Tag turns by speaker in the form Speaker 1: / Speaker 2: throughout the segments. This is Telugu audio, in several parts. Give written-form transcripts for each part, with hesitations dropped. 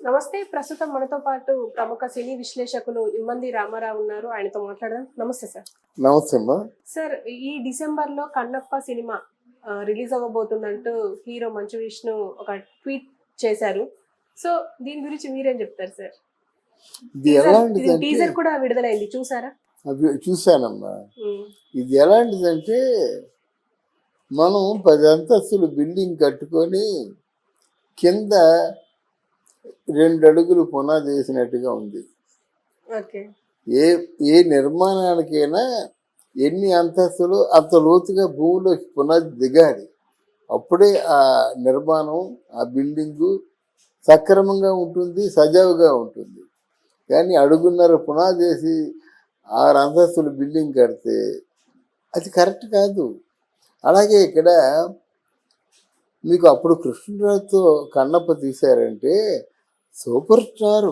Speaker 1: నమస్తే. ప్రస్తుతం మనతో పాటు ప్రముఖ సినీ విశ్లేషకులు ఇమ్మంది రామారావు ఉన్నారు. ఆయనతో మాట్లాడదాం. నమస్తే సార్.
Speaker 2: నమస్తే అమ్మా.
Speaker 1: సార్, ఈ డిసెంబర్‌లో 'Kannappa' cinema release అవ్వబోతుందంటూ hero Manchu Vishnu ఒక ట్వీట్ చేశారు. సో, దీని గురించి మీరేం చెప్తారు సార్?
Speaker 2: ఇది ఎలాంటిదంటే
Speaker 1: టీజర్ కూడా విడుదలైంది, చూసారా?
Speaker 2: అవి చూశానమ్మా.
Speaker 1: హ్మ్.
Speaker 2: ఇది ఎలాంటిదంటే మనం 10 అంతస్తులు బిల్డింగ్ కట్టుకొని కింద 2 అడుగులు పునాది వేసినట్టుగా ఉంది.
Speaker 1: ఓకే.
Speaker 2: ఏ ఏ నిర్మాణానికైనా ఎన్ని అంతస్తులు అంత లోతుగా భూమిలోకి పునాది దిగాలి. అప్పుడే ఆ నిర్మాణం, ఆ బిల్డింగు సక్రమంగా ఉంటుంది, సజావుగా ఉంటుంది. కానీ అడుగున్నర పునాది వేసి 6 అంతస్తులు బిల్డింగ్ కడితే అది కరెక్ట్ కాదు. అలాగే ఇక్కడ మీకు అప్పుడు కృష్ణరాజుతో కన్నప్ప తీశారంటే సూపర్ స్టారు.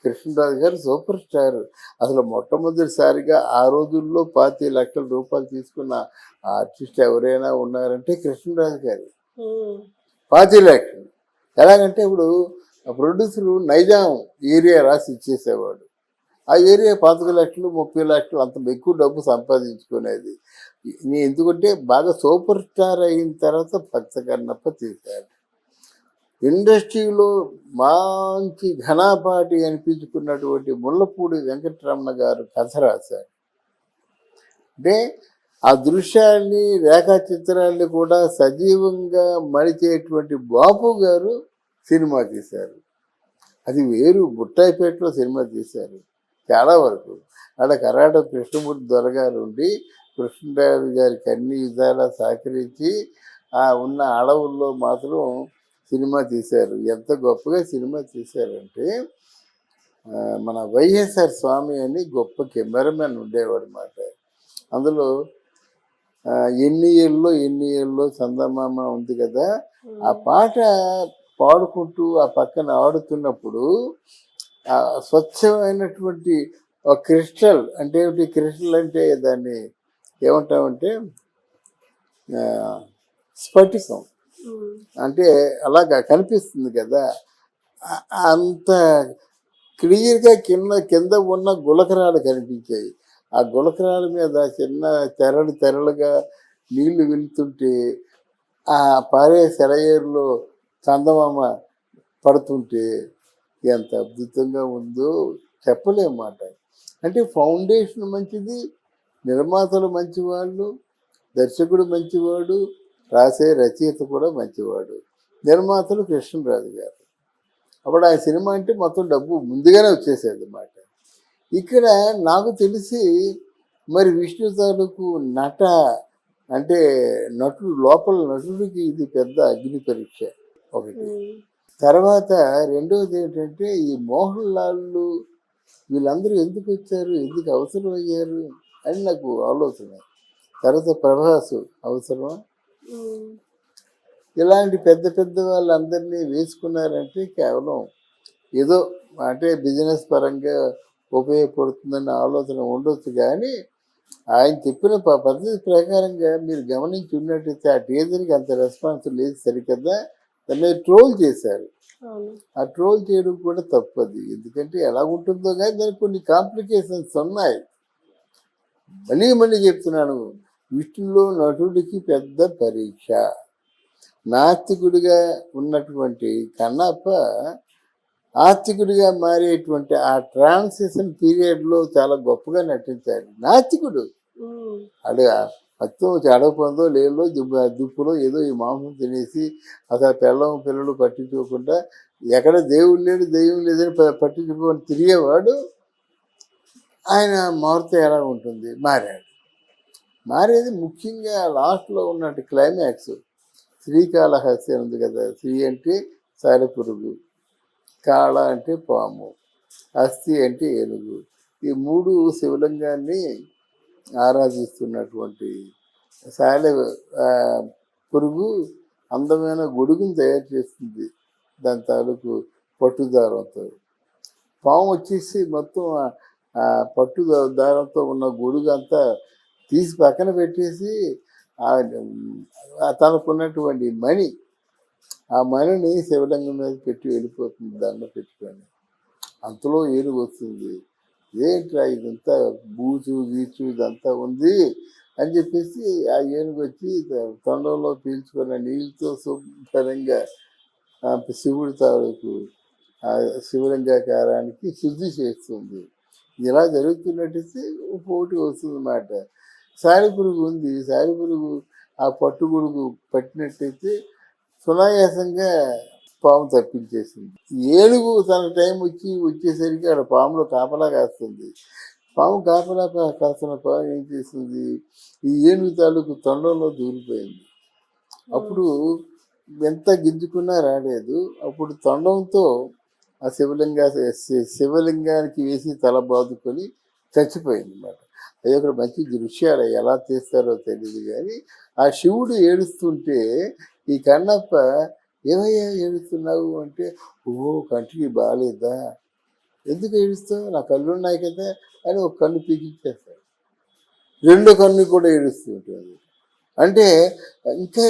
Speaker 2: కృష్ణరాజు గారు సూపర్ స్టార్. అసలు మొట్టమొదటిసారిగా ఆ రోజుల్లో 25 లక్షల రూపాయలు తీసుకున్న ఆర్టిస్ట్ ఎవరైనా ఉన్నారంటే కృష్ణరాజు గారు. 25 లక్షలు. ఎలాగంటే ఇప్పుడు ప్రొడ్యూసరు నైజాం ఏరియా రాసి ఇచ్చేసేవాడు. ఆ ఏరియా 25 లక్షలు 30 లక్షలు అంత ఎక్కువ డబ్బు సంపాదించుకునేది. ఎందుకంటే బాగా సూపర్ స్టార్ అయిన తర్వాత భక్త కన్నప్ప తీశారు. ఇండస్ట్రీలో మంచి ఘనాపాటి అనిపించుకున్నటువంటి ముళ్ళపూడి వెంకటరమణ గారు కథ రాశారు. అంటే ఆ దృశ్యాన్ని, రేఖాచిత్రాన్ని కూడా సజీవంగా మలిచేటువంటి బాపు గారు సినిమా తీశారు. అది వేరు. బుట్టాయిపేటలో సినిమా తీశారు చాలా వరకు. అక్కడ కర్ణాటక కృష్ణమూర్తి దొరగారు ఉండి కృష్ణరాజు గారికి అన్ని విధాలా సహకరించి ఆ ఉన్న అడవుల్లో మాత్రం సినిమా తీశారు. ఎంత గొప్పగా సినిమా తీశారంటే మన వైఎస్ఆర్ స్వామి అని గొప్ప కెమెరామెన్ ఉండేవాడు అన్నమాట. అందులో ఎన్ని ఏళ్ళలో చందమామ ఉంది కదా, ఆ పాట పాడుకుంటూ ఆ పక్కన ఆడుతున్నప్పుడు ఆ స్వచ్ఛమైనటువంటి ఒక క్రిస్టల్ అంటే ఏమిటి? క్రిస్టల్ అంటే దాన్ని ఏమంటామంటే స్ఫటికం అంటే అలాగా కనిపిస్తుంది కదా. అంత క్లియర్గా కింద ఉన్న గులకరాలు కనిపించాయి. ఆ గులకరాల మీద చిన్న తెరలుగా నీళ్లు వెళ్తుంటే ఆ పారే సెలయేరులో చందమామ పడుతుంటే ఎంత అద్భుతంగా ఉందో చెప్పలేమాట. అంటే ఫౌండేషన్ మంచిది, నిర్మాతలు మంచివాళ్ళు, దర్శకుడు మంచివాడు, రాసే రచయిత కూడా మంచివాడు. నిర్మాతలు కృష్ణరాజు గారు. అప్పుడు ఆ సినిమా అంటే మొత్తం డబ్బు ముందుగానే వచ్చేసేది అన్నమాట. ఇక్కడ నాకు తెలిసి మరి విష్ణు తాలూకు అంటే నటుడు, లోపల నటుడికి ఇది పెద్ద అగ్ని పరీక్ష ఒకటి. తర్వాత రెండవది ఏంటంటే ఈ మోహన్ లాల్ వీళ్ళందరూ ఎందుకు వచ్చారు, ఎందుకు అవసరం అయ్యారు అని నాకు ఆలోచన. తర్వాత ప్రభాస్ అవసరమా? ఇలాంటి పెద్ద వాళ్ళందరినీ వేసుకున్నారంటే కేవలం ఏదో అంటే బిజినెస్ పరంగా ఉపయోగపడుతుందన్న ఆలోచన ఉండొచ్చు. కానీ ఆయన చెప్పిన పద్ధతి ప్రకారంగా మీరు గమనించి ఉన్నట్టయితే ఆ టీజర్కి అంత రెస్పాన్స్ లేదు సరికదా. దాన్ని ట్రోల్ చేశారు. ఆ ట్రోల్ చేయడం కూడా తప్పది. ఎందుకంటే ఎలా ఉంటుందో కానీ దానికి కొన్ని కాంప్లికేషన్స్ ఉన్నాయి. మళ్ళీ చెప్తున్నాను, విష్ణులో నటుడికి పెద్ద పరీక్ష. నాస్తికుడిగా ఉన్నటువంటి కన్నప్ప ఆస్తికుడిగా మారేటువంటి ఆ ట్రాన్సిషన్ పీరియడ్లో చాలా గొప్పగా నటించాడు. నాస్తికుడు అడు మొత్తం చెడపందో లేలో దుప్పులో ఏదో ఈ మాంసం తినేసి అసలు పిల్లలు పట్టించుకోకుండా ఎక్కడ దేవుడు లేడు దెయ్యం లేదని పట్టించుకోని తిరిగేవాడు. ఆయన మారితే ఎలా ఉంటుంది? మారేది ముఖ్యంగా లాస్ట్లో ఉన్నట్టు క్లైమాక్స్. శ్రీకాళహస్తి ఉంది కదా. శ్రీ అంటే సాలెపురుగు, కాళ అంటే పాము, హస్తి అంటే ఏనుగు. ఈ 3 శివలింగాన్ని ఆరాధిస్తున్నటువంటి సాలె పురుగు అందమైన గొడుగును తయారు చేస్తుంది దాని తాలూకు పట్టుదారంతో. పాము వచ్చేసి మొత్తం ఆ పట్టు దారంతో ఉన్న గొడుగు అంతా తీసి పక్కన పెట్టేసి తనకున్నటువంటి మణి ఆ మణిని శివలింగం మీద పెట్టి వెళ్ళిపోతుంది దండ పెట్టుకొని. అంతలో ఏనుగు వస్తుంది. ఏంట్రా ఇదంతా బూచు గీచు ఇదంతా ఉంది అని చెప్పేసి ఆ ఏనుగు వచ్చి తొండంలో పీల్చుకున్న నీళ్ళతో శుభ్రంగా శివుడి తాలూకు ఆ శివలింగాకారానికి శుద్ధి చేస్తుంది. ఇలా జరుగుతున్నట్టయితే పోటీ వస్తుంది అన్నమాట. సారిపురుగు ఉంది, సారిపురుగు ఆ పట్టుగొడుగు పట్టినట్టయితే సునాయాసంగా పాము తప్పించేసింది. ఏనుగు తన టైం వచ్చేసరికి ఆడ పాములో కాపలా కాస్తుంది. పాము కాపలా కాస్తున్న పాము ఏం చేసింది, ఈ ఏనుగు తాలూకు తొండంలో దూరిపోయింది. అప్పుడు ఎంత గింజుకున్నా రాలేదు. అప్పుడు తొండంతో ఆ శివలింగానికి వేసి తల బాదుకొని చచ్చిపోయింది అన్నమాట. అది ఒక మంచి దృశ్యాలు, ఎలా తీస్తారో తెలియదు కానీ ఆ శివుడు ఏడుస్తుంటే ఈ కన్నప్ప ఏమయ్యా ఏడుస్తున్నావు అంటే, ఓ కంటికి బాగాలేదా, ఎందుకు ఏడుస్తావు, నా కళ్ళు ఉన్నాయి కదా అని ఒక కన్ను పీకిచ్చేస్తాడు. రెండో కన్ను కూడా ఏడుస్తూ ఉంటుంది. అంటే ఇంకా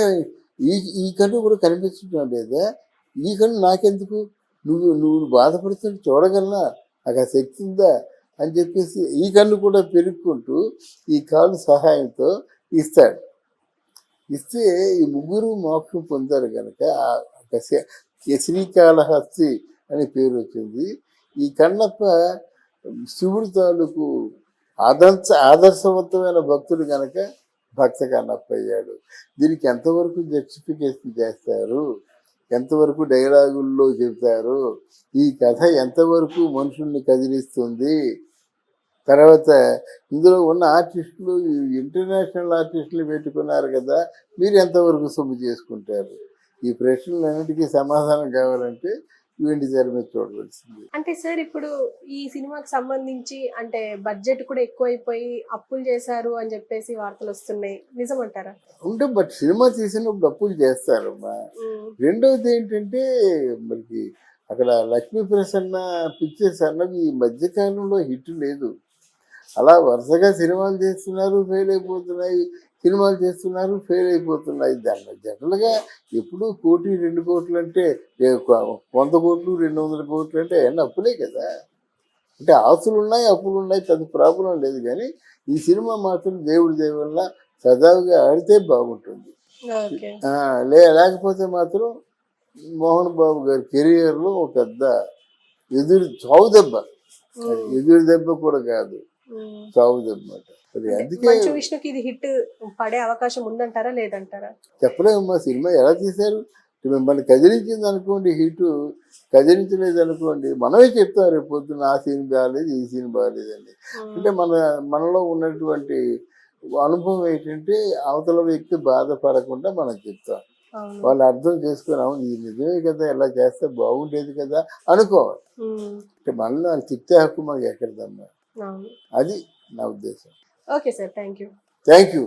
Speaker 2: ఈ కన్ను కూడా కనిపించడం లేదా, ఈ కన్ను నాకెందుకు, నువ్వు బాధపడుతుంటే చూడగలనా, నాకు ఆ శక్తి ఉందా అని చెప్పేసి ఈ కన్ను కూడా పెరుక్కుంటూ ఈ కాలు సహాయంతో ఇస్తాడు. ఇస్తే ఈ ముగ్గురు మోక్షం పొందారు కనుక శ్రీకాళహస్తి అని పేరు వచ్చింది. ఈ కన్నప్ప శివుడి తాలూకు ఆదర్శవంతమైన భక్తుడు కనుక భక్త కన్నప్ప అయ్యాడు. దీనికి ఎంతవరకు జస్టిఫికేషన్ చేస్తారు, ఎంతవరకు డైలాగుల్లో చెబుతారు, ఈ కథ ఎంతవరకు మనుషుల్ని కదిలిస్తుంది, తర్వాత ఇందులో ఉన్న ఆర్టిస్టులు ఇంటర్నేషనల్ ఆర్టిస్టులు పెట్టుకున్నారు కదా, మీరు ఎంతవరకు సొమ్ము చేసుకుంటారు? ఈ ప్రశ్నలన్నిటికీ సమాధానం కావాలంటే వెండి తెర మీద చూడవలసింది.
Speaker 1: అంటే సార్ ఇప్పుడు ఈ సినిమాకి సంబంధించి అంటే బడ్జెట్ కూడా ఎక్కువైపోయి అప్పులు చేశారు అని చెప్పేసి వార్తలు వస్తున్నాయి, నిజమంటారా?
Speaker 2: ఉంటే బట్ సినిమా తీసినప్పుడు అప్పులు చేస్తారమ్మా. రెండవది ఏంటంటే మనకి అక్కడ లక్ష్మీ ప్రసన్న పిక్చర్స్ అన్నవి ఈ మధ్యకాలంలో హిట్ లేదు. అలా వరుసగా సినిమాలు చేస్తున్నారు, ఫెయిల్ అయిపోతున్నాయి, సినిమాలు చేస్తున్నారు, ఫెయిల్ అయిపోతున్నాయి. దాన్ని జనరల్గా ఎప్పుడు 1 కోటి 2 కోట్లు అంటే 100 కోట్లు 200 కోట్లు అంటే అన్నీ అప్పులే కదా. అంటే ఆస్తులు ఉన్నాయి, అప్పులు ఉన్నాయి, పెద్ద ప్రాబ్లం లేదు. కానీ ఈ సినిమా మాత్రం దేవుడి దేవుళ్ళ సజావుగా ఆడితే బాగుంటుంది. లేకపోతే మాత్రం మోహన్ బాబు గారి కెరియర్లో ఒక పెద్ద చావు దెబ్బ, ఎదురు దెబ్బ కూడా కాదు, చావు దెబ్బ. అందుకే
Speaker 1: విష్ణుకి ఇది హిట్ పడే అవకాశం ఉందంటారా లేదంటారా?
Speaker 2: చెప్పలేమమ్మా. సినిమా ఎలా తీశారు, మిమ్మల్ని కదిలించింది అనుకోండి హిట్, కదిలించలేదు అనుకోండి మనమే చెప్తారు రేపు పొద్దున్న ఆ సీన్ బాగాలేదు, ఈ సీన్ బాగాలేదండి. అంటే మనలో ఉన్నటువంటి అనుభవం ఏంటంటే అవతల వ్యక్తి బాధపడకుండా మనం చెప్తాం, వాళ్ళు అర్థం చేసుకుని అవును ఇది నిజమే కదా, ఎలా చేస్తే బాగుండేది కదా అనుకోవాలి. అంటే మనలో వాళ్ళు తిట్టే హక్కు మాకు ఎక్కడదమ్మా, అది నా ఉద్దేశం.
Speaker 1: Okay sir, thank you.